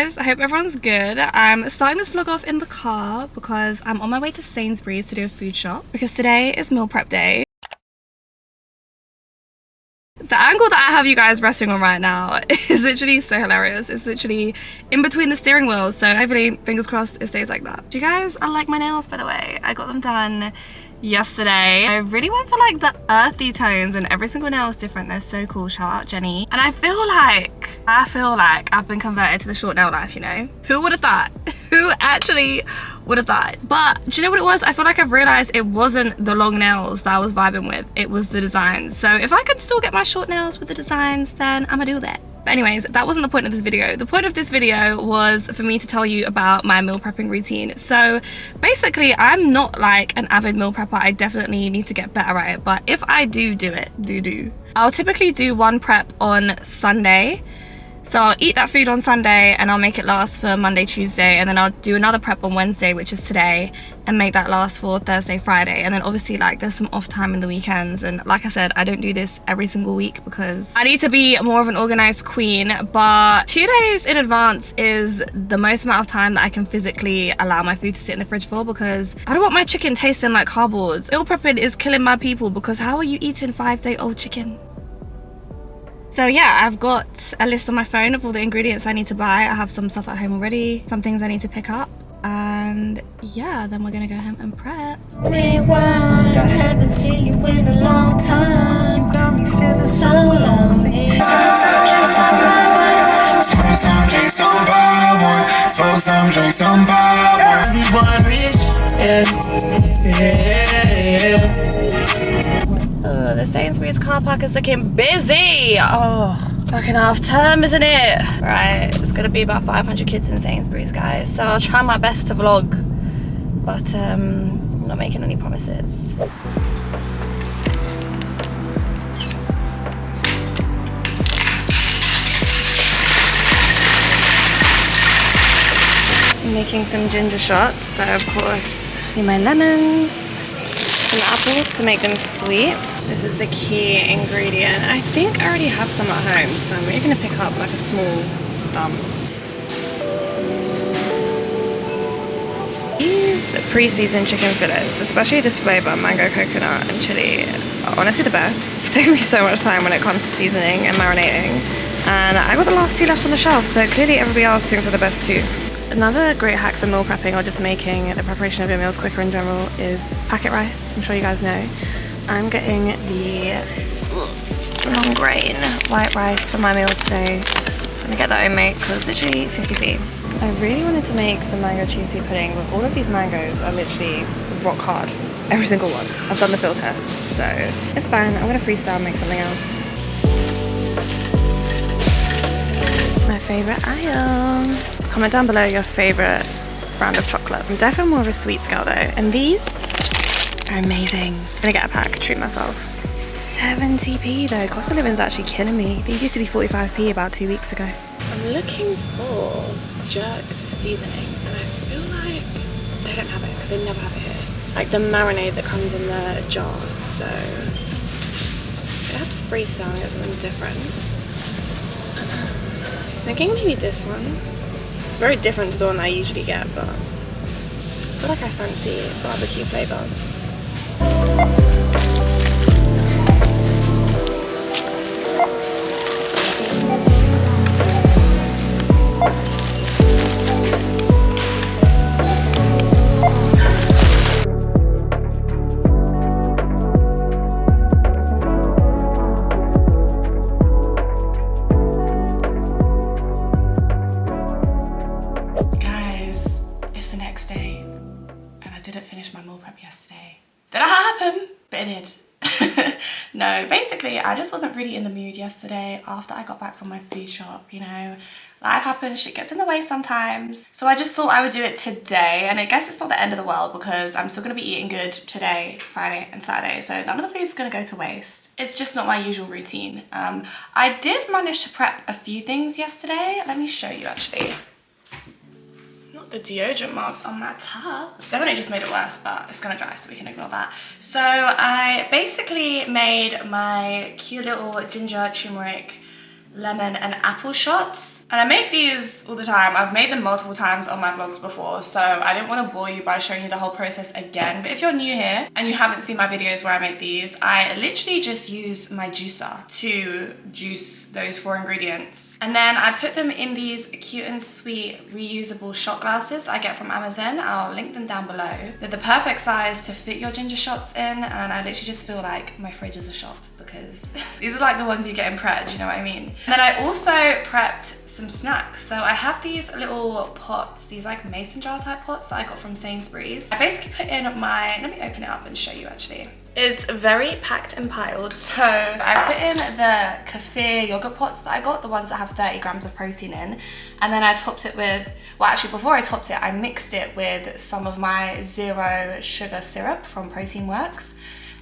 guys, I hope everyone's good. I'm starting this vlog off in the car because I'm on my way to Sainsbury's to do a food shop because today is meal prep day. The angle that I have you guys resting on right now is literally so hilarious. It's literally in between the steering wheels, so hopefully, fingers crossed, it stays like that. Do you guys like my nails, by the way? I got them done yesterday. I really went for like the earthy tones and every single nail is different. They're so cool. Shout out Jenny. And I feel like I've been converted to the short nail life, you know? Who would have thought? Who actually would have thought? But do you know what it was? I feel like I've realized it wasn't the long nails that I was vibing with. It was the designs. So if I can still get my short nails with the designs, then I'm gonna do that. But anyways, that wasn't the point of this video. The point of this video was for me to tell you about my meal prepping routine. So basically, I'm not like an avid meal prepper. I definitely need to get better at it. But if I do it, I'll typically do one prep on Sunday. So I'll eat that food on Sunday and I'll make it last for Monday, Tuesday, and then I'll do another prep on Wednesday, which is today, and make that last for Thursday, Friday. And then obviously like there's some off time in the weekends. And like I said, I don't do this every single week because I need to be more of an organized queen. But 2 days in advance is the most amount of time that I can physically allow my food to sit in the fridge for, because I don't want my chicken tasting like cardboard. Meal prepping is killing my people, because how are you eating 5-day-old chicken? So yeah, I've got a list on my phone of all the ingredients I need to buy. I have some stuff at home already, some things I need to pick up, and yeah, then we're gonna go home and prep. Rewind, I haven't seen you in a long time. You got me feeling so lonely. Smoke some drinks on power. Smoke some drinks on power. Smoke some drinks on power. Everyone rich, yeah. Oh, the Sainsbury's car park is looking busy. Oh, fucking half term, isn't it? Right, it's gonna be about 500 kids in Sainsbury's, guys. So I'll try my best to vlog, but I'm not making any promises. I'm making some ginger shots, so of course, need my lemons, some apples to make them sweet. This is the key ingredient. I think I already have some at home, so I'm really gonna pick up like a small These pre-seasoned chicken fillets, especially this flavor, mango, coconut, and chili, are honestly the best. It saves me so much time when it comes to seasoning and marinating. And I got the last 2 left on the shelf, so clearly everybody else thinks they're the best too. Another great hack for meal prepping, or just making the preparation of your meals quicker in general, is packet rice. I'm sure you guys know. I'm getting the long grain white rice for my meals today. I'm gonna get that homemade because it's literally 50p. I really wanted to make some mango cheesy pudding, but all of these mangoes are literally rock hard. Every single one. I've done the field test, so it's fine. I'm gonna freestyle and make something else. My favorite item. Comment down below your favorite brand of chocolate. I'm definitely more of a sweets girl though, and these are amazing. I'm gonna get a pack, treat myself. 70p though, cost of living's actually killing me. These used to be 45p about 2 weeks ago. I'm looking for jerk seasoning, and I feel like they don't have it because they never have it here. Like the marinade that comes in the jar, so I have to freestyle and get something different. I'm thinking maybe this one. It's very different to the one that I usually get, but I feel like I fancy barbecue flavour. No, basically I just wasn't really in the mood yesterday after I got back from my food shop, you know. Life happens, shit gets in the way sometimes. So I just thought I would do it today, and I guess it's not the end of the world because I'm still gonna be eating good today, Friday and Saturday, so none of the food's gonna go to waste. It's just not my usual routine. I did manage to prep a few things yesterday. Let me show you actually. Not the deodorant marks on my top. Definitely just made it worse, but it's gonna dry so we can ignore that. So I basically made my cute little ginger turmeric lemon and apple shots. And I make these all the time. I've made them multiple times on my vlogs before, so I didn't want to bore you by showing you the whole process again. But if you're new here and you haven't seen my videos where I make these, I literally just use my juicer to juice those 4 ingredients. And then I put them in these cute and sweet reusable shot glasses I get from Amazon. I'll link them down below. They're the perfect size to fit your ginger shots in, and I literally just feel like my fridge is a shop because these are like the ones you get in Pred, you know what I mean? And then I also prepped some snacks. So I have these little pots, these like mason jar type pots that I got from Sainsbury's. I basically put in my, let me open it up and show you actually. It's very packed and piled. So I put in the kefir yogurt pots that I got, the ones that have 30 grams of protein in. And then I topped it with, well actually before I topped it, I mixed it with some of my 0 sugar syrup from Protein Works.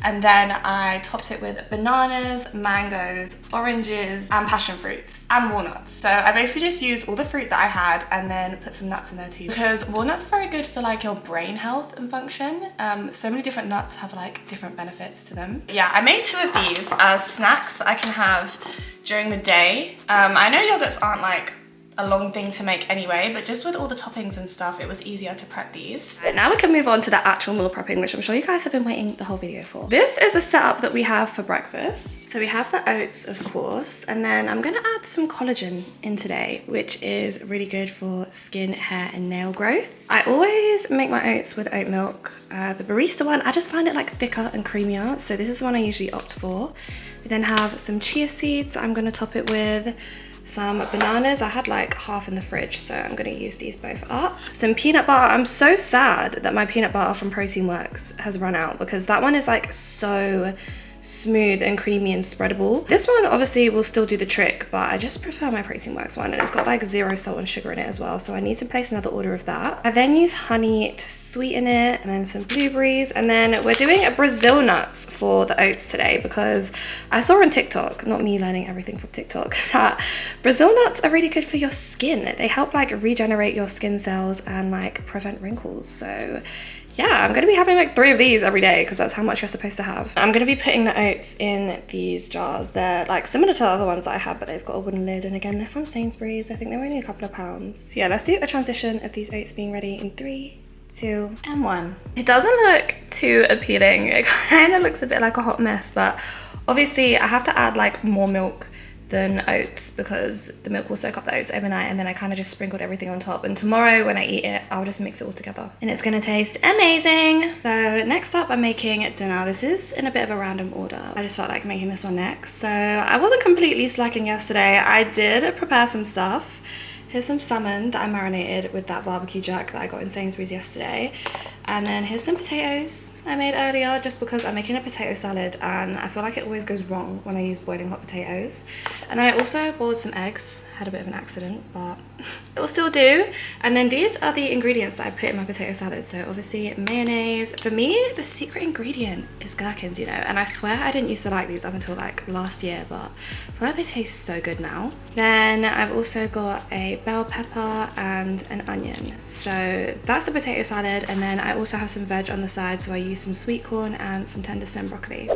And then I topped it with bananas, mangoes, oranges, and passion fruits, and walnuts. So I basically just used all the fruit that I had and then put some nuts in there too. Because walnuts are very good for like your brain health and function. So many different nuts have like different benefits to them. Yeah, I made 2 of these as snacks that I can have during the day. I know yogurts aren't like a long thing to make anyway, but just with all the toppings and stuff, it was easier to prep these. Right, now we can move on to the actual meal prepping, which I'm sure you guys have been waiting the whole video for. This is a setup that we have for breakfast. So we have the oats, of course, and then I'm gonna add some collagen in today, which is really good for skin, hair, and nail growth. I always make my oats with oat milk. The barista one, I just find it like thicker and creamier, so this is the one I usually opt for. We then have some chia seeds that I'm gonna top it with. Some bananas, I had like half in the fridge, so I'm gonna use these both up. Some peanut butter. I'm so sad that my peanut butter from Protein Works has run out because that one is like so smooth and creamy and spreadable. This one obviously will still do the trick, but I just prefer my Protein Works one, and it's got like 0 salt and sugar in it as well, so I need to place another order of that. I then use honey to sweeten it, and then some blueberries, and then we're doing a Brazil nuts for the oats today because I saw on TikTok, not me learning everything from TikTok, that Brazil nuts are really good for your skin. They help like regenerate your skin cells and like prevent wrinkles. So yeah, I'm gonna be having like 3 of these every day because that's how much you're supposed to have. I'm gonna be putting the oats in these jars. They're like similar to the other ones that I have, but they've got a wooden lid. And again, they're from Sainsbury's. I think they're only a couple of pounds. So yeah, let's do a transition of these oats being ready in 3, 2, and 1. It doesn't look too appealing. It kind of looks a bit like a hot mess, but obviously I have to add like more milk than oats because the milk will soak up the oats overnight, and then I kind of just sprinkled everything on top, and tomorrow when I eat it I'll just mix it all together and it's gonna taste amazing. So next up I'm making dinner. This is in a bit of a random order. I just felt like making this one next. So I wasn't completely slacking yesterday. I did prepare some stuff. Here's some salmon that I marinated with that barbecue jerk that I got in Sainsbury's yesterday, and then here's some potatoes I made earlier just because I'm making a potato salad and I feel like it always goes wrong when I use boiling hot potatoes. And then I also boiled some eggs. Had a bit of an accident, but it will still do. And then these are the ingredients that I put in my potato salad. So obviously mayonnaise. For me, the secret ingredient is gherkins, you know, and I swear I didn't used to like these up until like last year, but I feel like they taste so good now. Then I've also got a bell pepper and an onion. So that's the potato salad, and then I also have some veg on the side, so I use some sweet corn and some tender stem broccoli.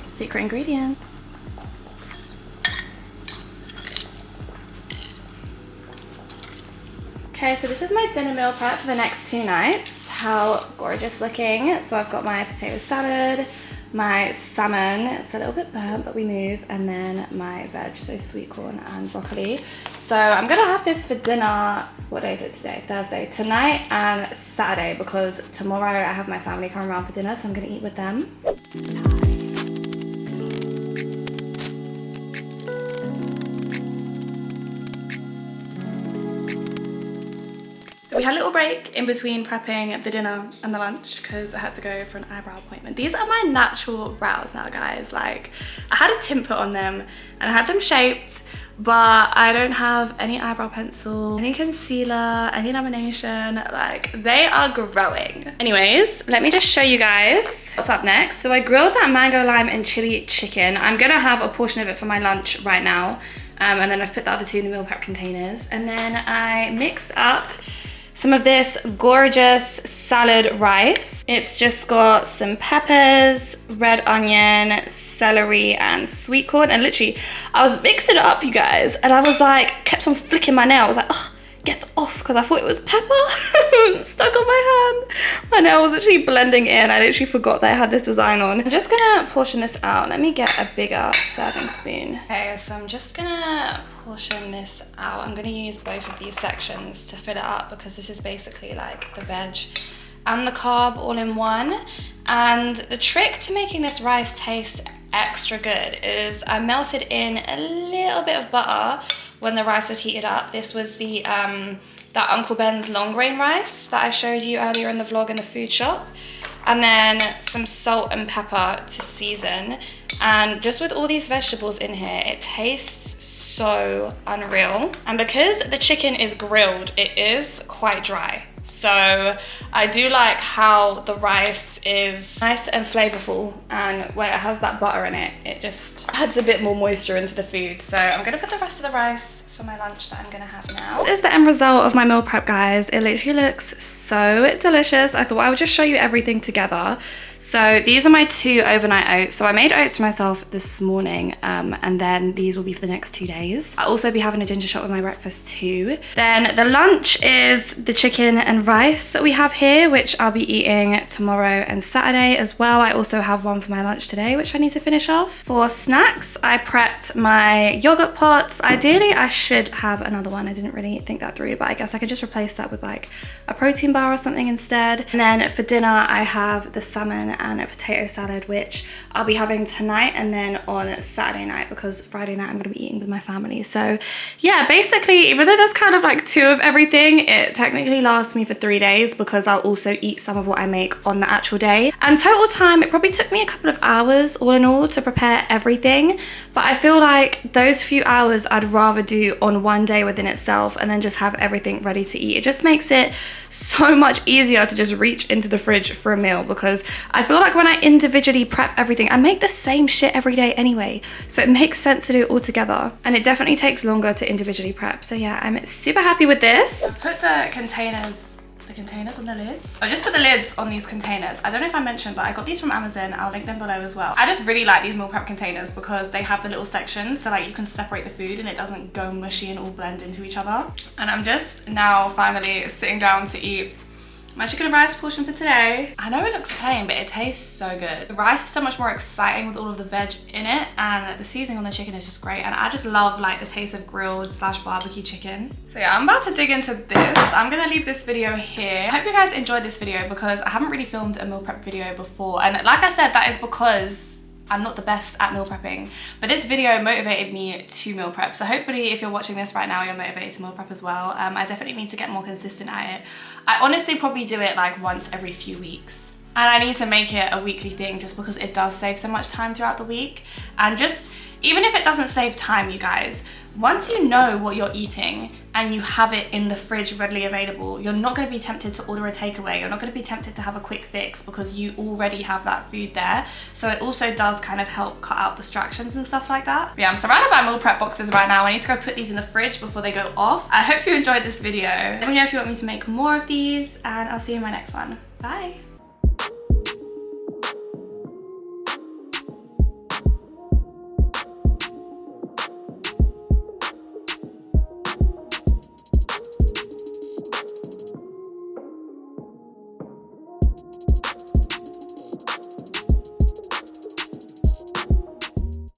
Secret ingredient. Okay, so this is my dinner meal prep for the next 2 nights. How gorgeous looking. So I've got my potato salad, my salmon, it's a little bit burnt but we move, and then my veg, so sweet corn and broccoli. So I'm gonna have this for dinner, what day is it today? Thursday, tonight and Saturday, because tomorrow I have my family coming around for dinner, so I'm gonna eat with them. So we had a little break in between prepping the dinner and the lunch because I had to go for an eyebrow appointment. These are my natural brows now, guys. Like, I had a tint put on them and I had them shaped, but I don't have any eyebrow pencil, any concealer, any lamination. Like, they are growing. Anyways, let me just show you guys what's up next. So I grilled that mango, lime, and chili chicken. I'm gonna have a portion of it for my lunch right now. And then I've put the other two in the meal prep containers. And then I mixed up some of this gorgeous salad rice. It's just got some peppers, red onion, celery, and sweet corn. And literally, I was mixing it up, you guys, and I was like, kept on flicking my nail. I was like, oh, get off, because I thought it was pepper. Stuck on my hand. My nail was actually blending in. I literally forgot that I had this design on. I'm just gonna portion this out. Let me get a bigger serving spoon. Okay, so I'm just gonna portion this out. I'm gonna use both of these sections to fill it up, because this is basically like the veg and the carb all in one. And the trick to making this rice taste extra good is I melted in a little bit of butter when the rice was heated up. This was the that Uncle Ben's long grain rice that I showed you earlier in the vlog in the food shop. And then some salt and pepper to season. And just with all these vegetables in here, it tastes so unreal. And because the chicken is grilled, it is quite dry. So I do like how the rice is nice and flavorful, and when it has that butter in it, it just adds a bit more moisture into the food. So I'm gonna put the rest of the rice for my lunch that I'm gonna have now. This is the end result of my meal prep, guys. It literally looks so delicious. I thought I would just show you everything together. So these are my 2 overnight oats. So I made oats for myself this morning, and then these will be for the next 2 days. I'll also be having a ginger shot with my breakfast too. Then the lunch is the chicken and rice that we have here, which I'll be eating tomorrow and Saturday as well. I also have one for my lunch today, which I need to finish off. For snacks, I prepped my yogurt pots. Ideally, I should have another one. I didn't really think that through, but I guess I could just replace that with like a protein bar or something instead. And then for dinner, I have the salmon and a potato salad, which I'll be having tonight and then on Saturday night, because Friday night I'm going to be eating with my family. So yeah, basically, even though there's kind of like 2 of everything, it technically lasts me for 3 days, because I'll also eat some of what I make on the actual day. And total time, it probably took me a couple of hours all in all to prepare everything, but I feel like those few hours I'd rather do on one day within itself and then just have everything ready to eat. It just makes it so much easier to just reach into the fridge for a meal, because I feel like when I individually prep everything, I make the same shit every day anyway, so it makes sense to do it all together, and it definitely takes longer to individually prep. So yeah, I'm super happy with this. I put the containers on the lids. I just put the lids on these containers. I don't know if I mentioned, but I got these from Amazon. I'll link them below as well. I just really like these meal prep containers because they have the little sections, so like you can separate the food and it doesn't go mushy and all blend into each other. And I'm just now finally sitting down to eat my chicken and rice portion for today. I know it looks plain, but it tastes so good. The rice is so much more exciting with all of the veg in it, and the seasoning on the chicken is just great. And I just love like the taste of grilled / barbecue chicken. So yeah, I'm about to dig into this. I'm gonna leave this video here. I hope you guys enjoyed this video, because I haven't really filmed a meal prep video before. And like I said, that is because I'm not the best at meal prepping, but this video motivated me to meal prep. So hopefully if you're watching this right now, you're motivated to meal prep as well. I definitely need to get more consistent at it. I honestly probably do it like once every few weeks. And I need to make it a weekly thing, just because it does save so much time throughout the week. And just, even if it doesn't save time, you guys, once you know what you're eating and you have it in the fridge readily available, you're not going to be tempted to order a takeaway. You're not going to be tempted to have a quick fix, because you already have that food there. So it also does kind of help cut out distractions and stuff like that. But yeah, I'm surrounded by meal prep boxes right now. I need to go put these in the fridge before they go off. I hope you enjoyed this video. Let me know if you want me to make more of these, and I'll see you in my next one. Bye.